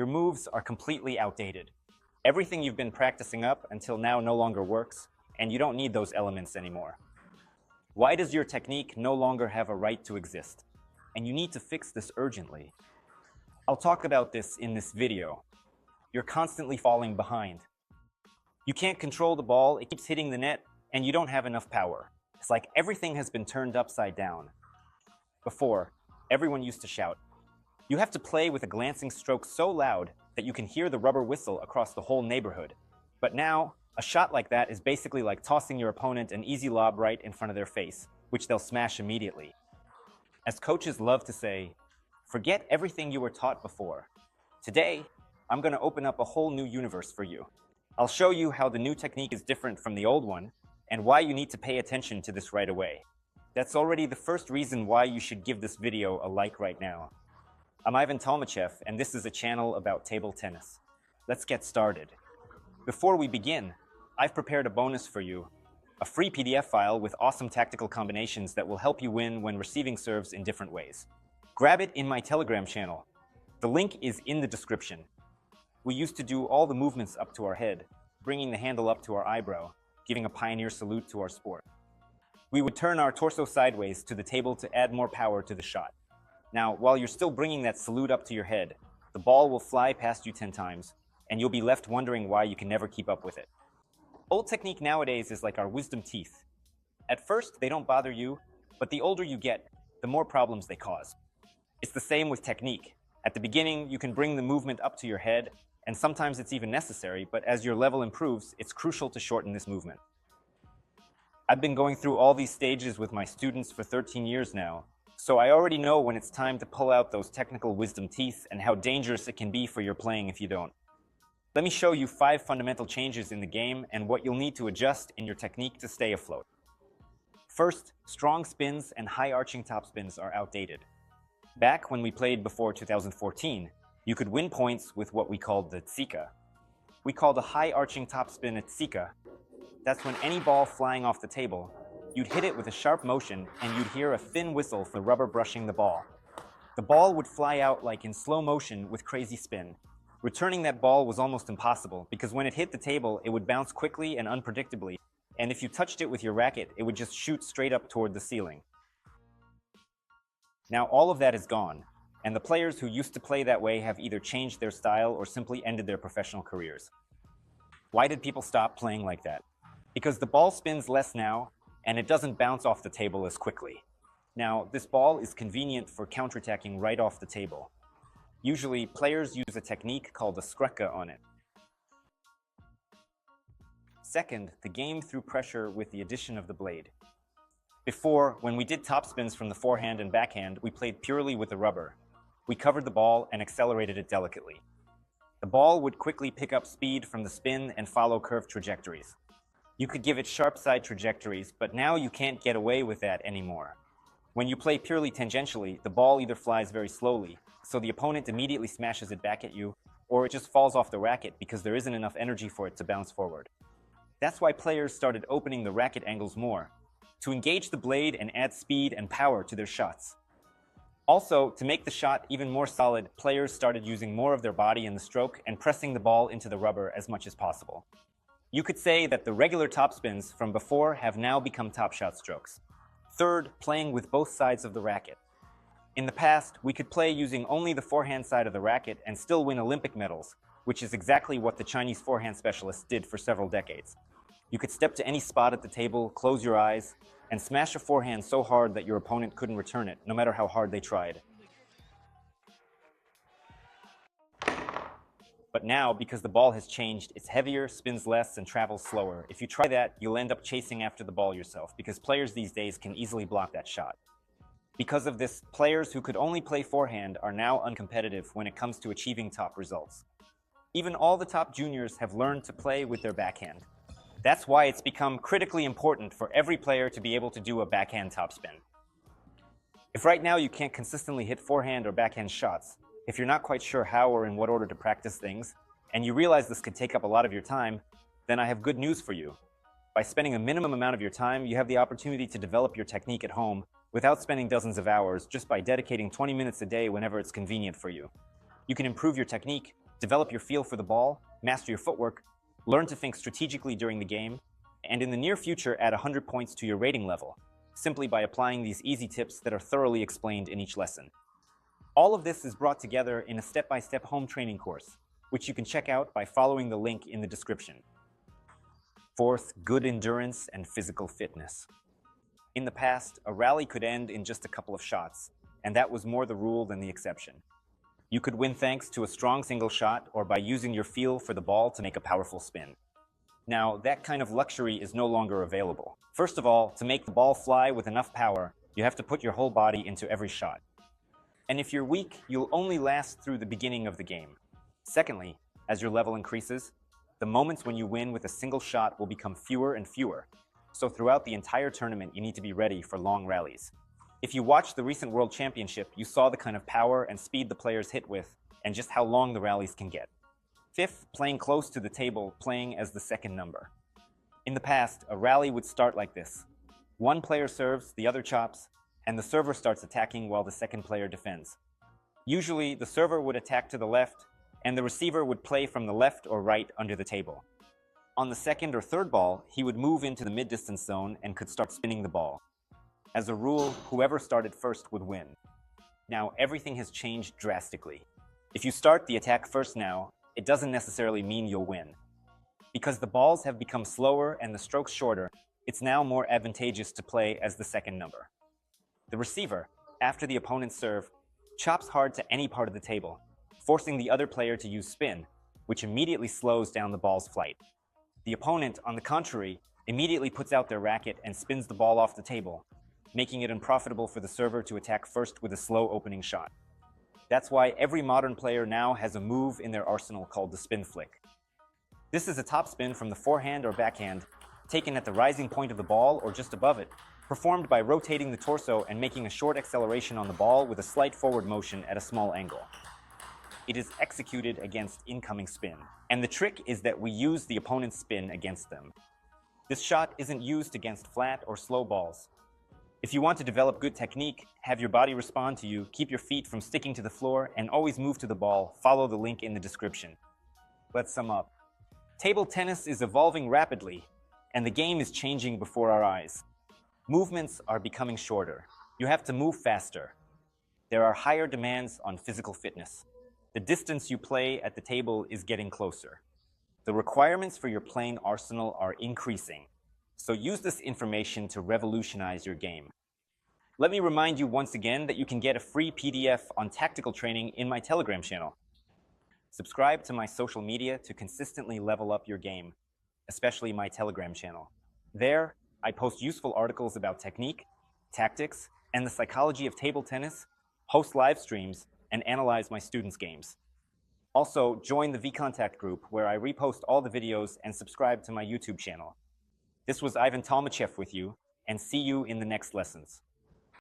Your moves are completely outdated. Everything you've been practicing up until now no longer works, and you don't need those elements anymore. Why does your technique no longer have a right to exist? And you need to fix this urgently. I'll talk about this in this video. You're constantly falling behind. You can't control the ball, it keeps hitting the net, and you don't have enough power. It's like everything has been turned upside down. Before, everyone used to shout. You have to play with a glancing stroke so loud that you can hear the rubber whistle across the whole neighborhood. But now, a shot like that is basically like tossing your opponent an easy lob right in front of their face, which they'll smash immediately. As coaches love to say, forget everything you were taught before. Today, I'm going to open up a whole new universe for you. I'll show you how the new technique is different from the old one, and why you need to pay attention to this right away. That's already the first reason why you should give this video a like right now. I'm Ivan Tolmachev, and this is a channel about table tennis. Let's get started. Before we begin, I've prepared a bonus for you, a free PDF file with awesome tactical combinations that will help you win when receiving serves in different ways. Grab it in my Telegram channel. The link is in the description. We used to do all the movements up to our head, bringing the handle up to our eyebrow, giving a pioneer salute to our sport. We would turn our torso sideways to the table to add more power to the shot. Now, while you're still bringing that salute up to your head, the ball will fly past you 10 times, and you'll be left wondering why you can never keep up with it. Old technique nowadays is like our wisdom teeth. At first, they don't bother you, but the older you get, the more problems they cause. It's the same with technique. At the beginning, you can bring the movement up to your head, and sometimes it's even necessary, but as your level improves, it's crucial to shorten this movement. I've been going through all these stages with my students for 13 years now, so I already know when it's time to pull out those technical wisdom teeth and how dangerous it can be for your playing if you don't. Let me show you 5 fundamental changes in the game and what you'll need to adjust in your technique to stay afloat. First, strong spins and high arching topspins are outdated. Back when we played before 2014, you could win points with what we called the Tsika. We called a high arching topspin a Tsika. That's when any ball flying off the table, you'd hit it with a sharp motion and you'd hear a thin whistle for the rubber brushing the ball. The ball would fly out like in slow motion with crazy spin. Returning that ball was almost impossible because when it hit the table, it would bounce quickly and unpredictably, and if you touched it with your racket, it would just shoot straight up toward the ceiling. Now all of that is gone, and the players who used to play that way have either changed their style or simply ended their professional careers. Why did people stop playing like that? Because the ball spins less now, and it doesn't bounce off the table as quickly. Now, this ball is convenient for counterattacking right off the table. Usually, players use a technique called a skruka on it. Second, the game threw pressure with the addition of the blade. Before, when we did topspins from the forehand and backhand, we played purely with the rubber. We covered the ball and accelerated it delicately. The ball would quickly pick up speed from the spin and follow curved trajectories. You could give it sharp side trajectories, but now you can't get away with that anymore. When you play purely tangentially, the ball either flies very slowly, so the opponent immediately smashes it back at you, or it just falls off the racket because there isn't enough energy for it to bounce forward. That's why players started opening the racket angles more, to engage the blade and add speed and power to their shots. Also, to make the shot even more solid, players started using more of their body in the stroke and pressing the ball into the rubber as much as possible. You could say that the regular topspins from before have now become top shot strokes. Third, playing with both sides of the racket. In the past, we could play using only the forehand side of the racket and still win Olympic medals, which is exactly what the Chinese forehand specialists did for several decades. You could step to any spot at the table, close your eyes, and smash a forehand so hard that your opponent couldn't return it, no matter how hard they tried. But now, because the ball has changed, it's heavier, spins less, and travels slower. If you try that, you'll end up chasing after the ball yourself, because players these days can easily block that shot. Because of this, players who could only play forehand are now uncompetitive when it comes to achieving top results. Even all the top juniors have learned to play with their backhand. That's why it's become critically important for every player to be able to do a backhand topspin. If right now you can't consistently hit forehand or backhand shots, if you're not quite sure how or in what order to practice things, and you realize this could take up a lot of your time, then I have good news for you. By spending a minimum amount of your time, you have the opportunity to develop your technique at home without spending dozens of hours, just by dedicating 20 minutes a day whenever it's convenient for you. You can improve your technique, develop your feel for the ball, master your footwork, learn to think strategically during the game, and in the near future add 100 points to your rating level, simply by applying these easy tips that are thoroughly explained in each lesson. All of this is brought together in a step-by-step home training course, which you can check out by following the link in the description. Fourth, good endurance and physical fitness. In the past, a rally could end in just a couple of shots, and that was more the rule than the exception. You could win thanks to a strong single shot or by using your feel for the ball to make a powerful spin. Now, that kind of luxury is no longer available. First of all, to make the ball fly with enough power, you have to put your whole body into every shot. And if you're weak, you'll only last through the beginning of the game. Secondly, as your level increases, the moments when you win with a single shot will become fewer and fewer. So throughout the entire tournament, you need to be ready for long rallies. If you watched the recent World Championship, you saw the kind of power and speed the players hit with, and just how long the rallies can get. Fifth, playing close to the table, playing as the second number. In the past, a rally would start like this. One player serves, the other chops, and the server starts attacking while the second player defends. Usually, the server would attack to the left, and the receiver would play from the left or right under the table. On the second or third ball, he would move into the mid-distance zone and could start spinning the ball. As a rule, whoever started first would win. Now, everything has changed drastically. If you start the attack first now, it doesn't necessarily mean you'll win. Because the balls have become slower and the strokes shorter, it's now more advantageous to play as the second number. The receiver, after the opponent's serve, chops hard to any part of the table, forcing the other player to use spin, which immediately slows down the ball's flight. The opponent, on the contrary, immediately puts out their racket and spins the ball off the table, making it unprofitable for the server to attack first with a slow opening shot. That's why every modern player now has a move in their arsenal called the spin flick. This is a topspin from the forehand or backhand, taken at the rising point of the ball or just above it, performed by rotating the torso and making a short acceleration on the ball with a slight forward motion at a small angle. It is executed against incoming spin, and the trick is that we use the opponent's spin against them. This shot isn't used against flat or slow balls. If you want to develop good technique, have your body respond to you, keep your feet from sticking to the floor, and always move to the ball, follow the link in the description. Let's sum up. Table tennis is evolving rapidly, and the game is changing before our eyes. Movements are becoming shorter. You have to move faster. There are higher demands on physical fitness. The distance you play at the table is getting closer. The requirements for your playing arsenal are increasing. So use this information to revolutionize your game. Let me remind you once again that you can get a free PDF on tactical training in my Telegram channel. Subscribe to my social media to consistently level up your game, especially my Telegram channel. There, I post useful articles about technique, tactics, and the psychology of table tennis, host live streams, and analyze my students' games. Also, join the VContact group where I repost all the videos and subscribe to my YouTube channel. This was Ivan Tolmachev with you, and see you in the next lessons.